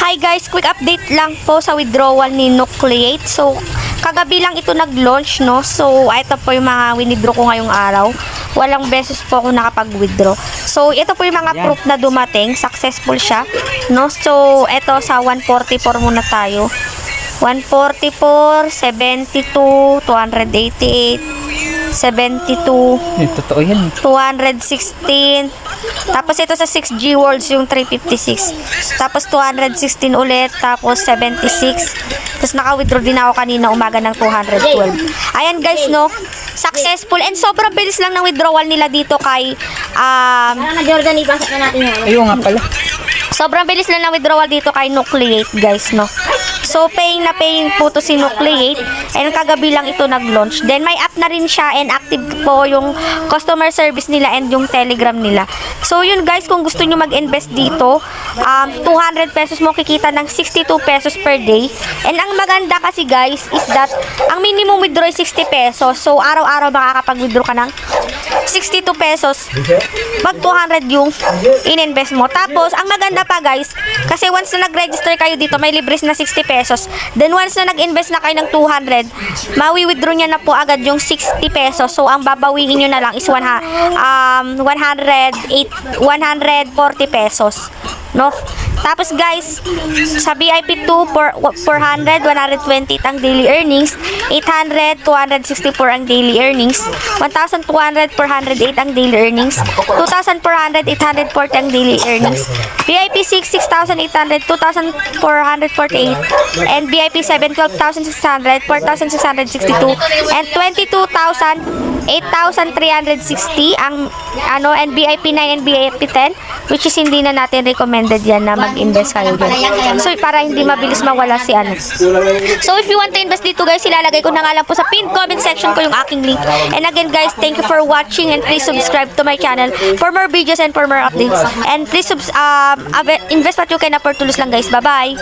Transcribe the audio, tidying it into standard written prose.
Hi guys, quick update lang po sa withdrawal ni Nucleate. So, kagabi lang ito nag-launch, no? So, ito po yung mga winidraw ko ngayong araw. Walang beses po ako nakapag-withdraw. So, ito po yung mga proof na dumating. Successful siya, no? So, ito sa 144 muna tayo. 144, 72, 288, 72, Totoo yan. 216. Tapos ito sa 6G Worlds yung 356. Tapos 216 ulit. Tapos 76. Tapos naka-withdraw din ako kanina umaga ng 212. Ayan guys, no? Successful. And sobrang bilis lang ng withdrawal nila dito kay Na Jordan, ipasok na natin yun. Ayun nga pala. sobrang bilis lang ng withdrawal dito kay Nucleate, guys, no? So, paying na paying po to si Nucleate. And kagabi lang ito nag-launch. Then, may app na rin siya and active po yung customer service nila and yung Telegram nila. So, yun guys, kung gusto nyo mag-invest dito, 200 pesos mo kikita ng 62 pesos per day. And ang maganda kasi guys, is that ang minimum withdraw is 60 pesos. So, araw-araw makakapag-withdraw ka ng 62 pesos. Pag 200 yung in-invest mo. Tapos, ang maganda pa guys, kasi once na nag-register kayo dito, may libres na 60 pesos. Then, once na nag-invest na kayo ng 200, mawi-withdraw niya na po agad yung 60 pesos. So, ang babawiin nyo na lang is 140 pesos. No? Tapos guys, sa VIP 2, 400, 120 ang daily earnings. 800, 264 ang daily earnings. 1,200, 408 ang daily earnings. 2,400, 840 ang daily earnings. VIP 6, 6,800, 2,448. And VIP 7, 12,600, 4,662. And 22,000, 8,360 ang ano, and VIP 9 and VIP 10, which is hindi na natin recommended yan na mag-invest kayo dyan. So, para hindi mabilis mawala si ano. So, if you want to invest dito guys, ilalagay ko na nga lang po sa pinned comment section ko yung aking link. And again guys, thank you for watching and please subscribe to my channel for more videos and for more updates. And please invest what you can afford to lose lang guys. Bye-bye!